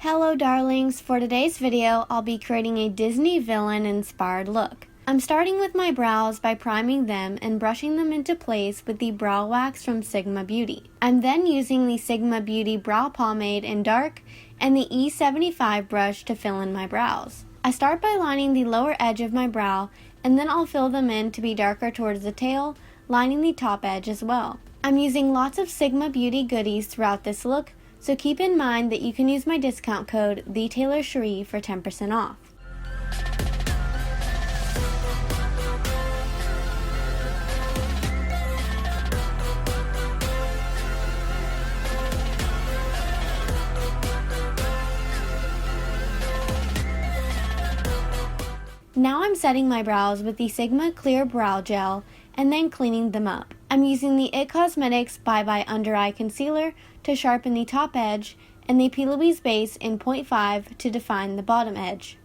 Hello darlings, for today's video I'll be creating a Disney villain inspired look. I'm starting with my brows by priming them and brushing them into place with the brow wax from Sigma Beauty. I'm then using the Sigma Beauty brow pomade in dark and the E75 brush to fill in my brows. I start by lining the lower edge of my brow and then I'll fill them in to be darker towards the tail, lining the top edge as well. I'm using lots of Sigma Beauty goodies throughout this look, so keep in mind that you can use my discount code TaylorCherie for 10% off. Now I'm setting my brows with the Sigma Clear Brow Gel and then cleaning them up. I'm using the IT Cosmetics Bye Bye Under Eye Concealer to sharpen the top edge and the Plouise base in 0.5 to define the bottom edge.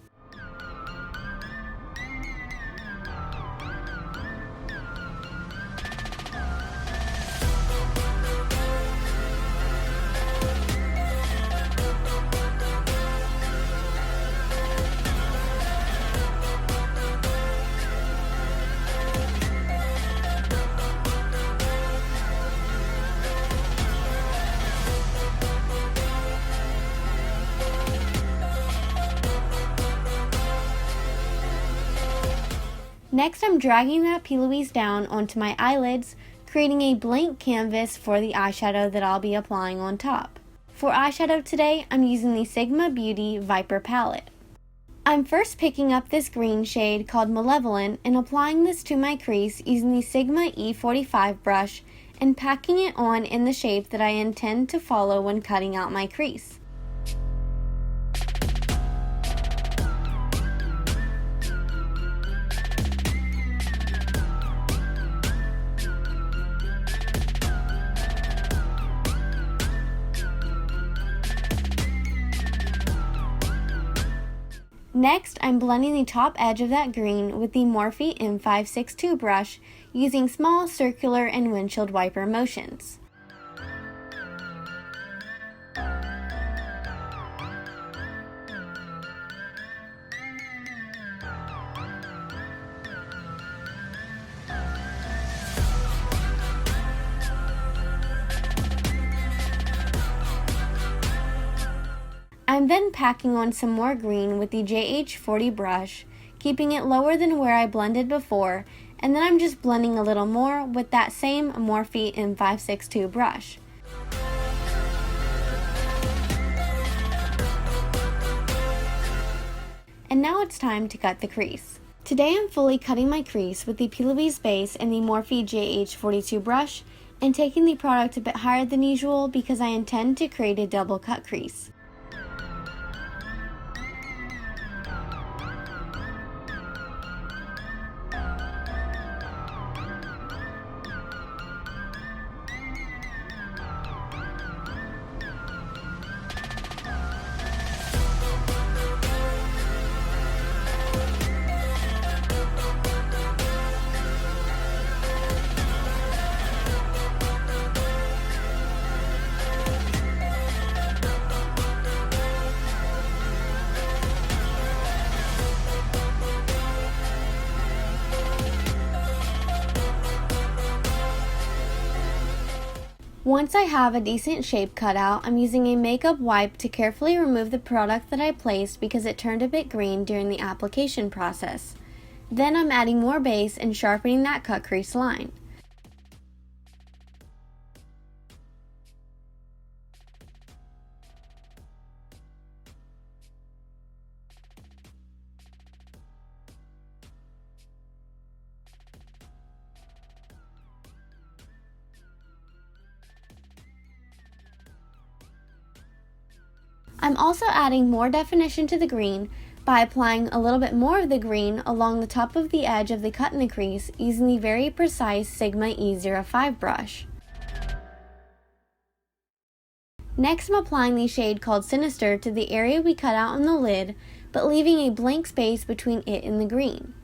Next, I'm dragging that Plouise down onto my eyelids, creating a blank canvas for the eyeshadow that I'll be applying on top. For eyeshadow today, I'm using the Sigma Beauty Viper palette. I'm first picking up this green shade called Malevolent and applying this to my crease using the Sigma E45 brush and packing it on in the shape that I intend to follow when cutting out my crease. Next, I'm blending the top edge of that green with the Morphe M562 brush using small circular and windshield wiper motions. I'm then packing on some more green with the JH40 brush, keeping it lower than where I blended before, and then I'm just blending a little more with that same Morphe M562 brush. And now it's time to cut the crease. Today I'm fully cutting my crease with the Plouise base and the Morphe JH42 brush, and taking the product a bit higher than usual because I intend to create a double cut crease. Once I have a decent shape cut out, I'm using a makeup wipe to carefully remove the product that I placed because it turned a bit green during the application process. Then I'm adding more base and sharpening that cut crease line. I'm also adding more definition to the green by applying a little bit more of the green along the top of the edge of the cut in the crease using the very precise Sigma E05 brush. Next, I'm applying the shade called Sinister to the area we cut out on the lid, but leaving a blank space between it and the green.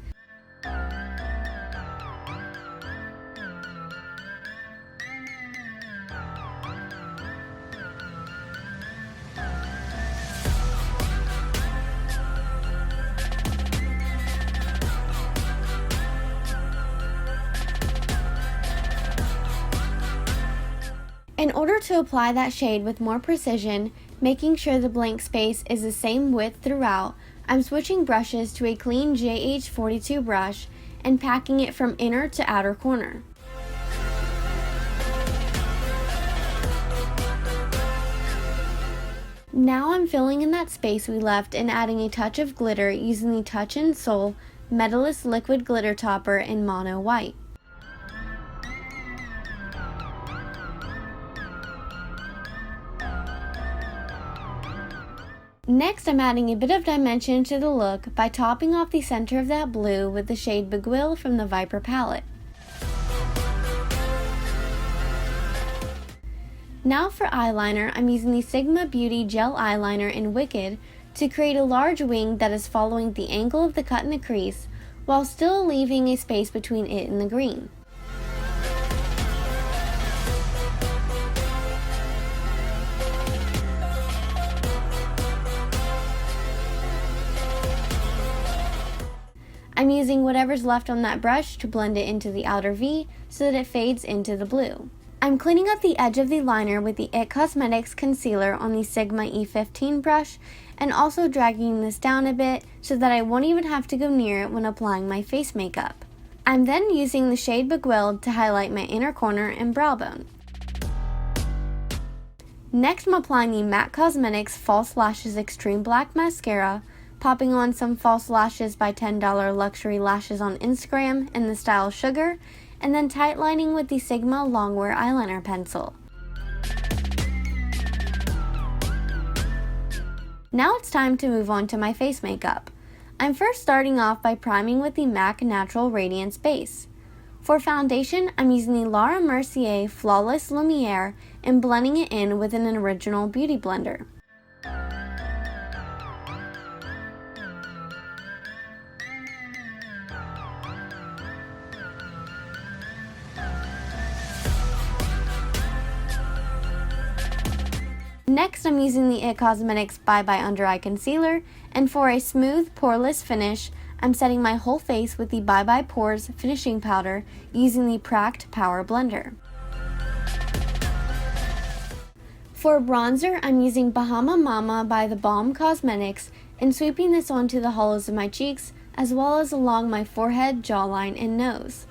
order to apply that shade with more precision, making sure the blank space is the same width throughout, I'm switching brushes to a clean JH42 brush and packing it from inner to outer corner. Now I'm filling in that space we left and adding a touch of glitter using the Touch & Soul Metallist Liquid Glitter Topper in Mono White. Next, I'm adding a bit of dimension to the look by topping off the center of that blue with the shade Beguile from the Viper palette. Now for eyeliner, I'm using the Sigma Beauty Gel Eyeliner in Wicked to create a large wing that is following the angle of the cut in the crease, while still leaving a space between it and the green. I'm using whatever's left on that brush to blend it into the outer V so that it fades into the blue. I'm cleaning up the edge of the liner with the IT Cosmetics concealer on the Sigma E15 brush and also dragging this down a bit so that I won't even have to go near it when applying my face makeup. I'm then using the shade Beguile to highlight my inner corner and brow bone. Next, I'm applying the MAC Cosmetics False Lashes Extreme Black Mascara, popping on some false lashes by $10 Luxury Lashes on Instagram in the style Sugar, and then tight lining with the Sigma Longwear Eyeliner Pencil. Now it's time to move on to my face makeup. I'm first starting off by priming with the MAC Natural Radiance base. For foundation, I'm using the Laura Mercier Flawless Lumiere and blending it in with an original beauty blender. Next, I'm using the IT Cosmetics Bye Bye Under Eye Concealer, and for a smooth, poreless finish, I'm setting my whole face with the Bye Bye Pores Finishing Powder using the IPRACTK Power Blender. For bronzer, I'm using Bahama Mama by TheBalm Cosmetics and sweeping this onto the hollows of my cheeks as well as along my forehead, jawline, and nose.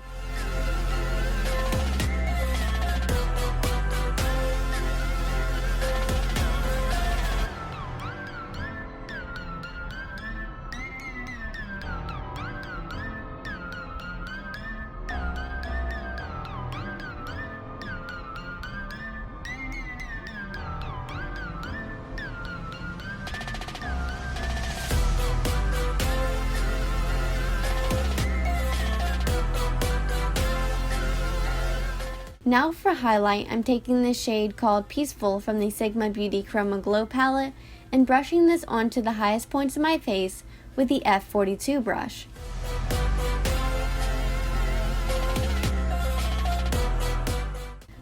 Now for highlight, I'm taking this shade called Peaceful from the Sigma Beauty Chroma Glow palette and brushing this onto the highest points of my face with the F42 brush.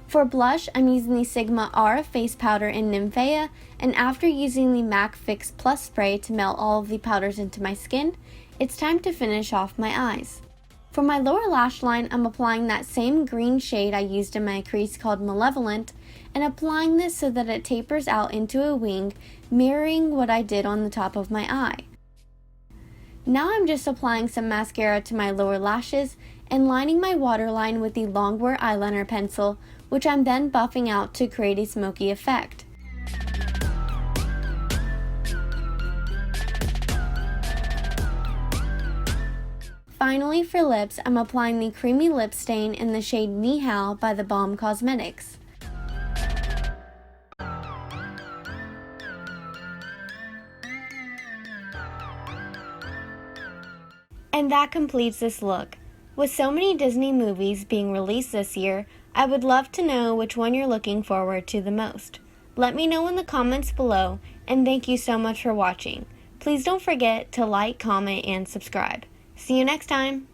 For blush, I'm using the Sigma Aura Face Powder in Nymphaea, and after using the MAC Fix Plus spray to melt all of the powders into my skin, it's time to finish off my eyes. For my lower lash line, I'm applying that same green shade I used in my crease called Malevolent, and applying this so that it tapers out into a wing, mirroring what I did on the top of my eye. Now I'm just applying some mascara to my lower lashes and lining my waterline with the Longwear eyeliner pencil, which I'm then buffing out to create a smoky effect. Finally, for lips, I'm applying the creamy lip stain in the shade Ni Hao by TheBalm Cosmetics. And that completes this look. With so many Disney movies being released this year, I would love to know which one you're looking forward to the most. Let me know in the comments below, and thank you so much for watching. Please don't forget to like, comment, and subscribe. See you next time!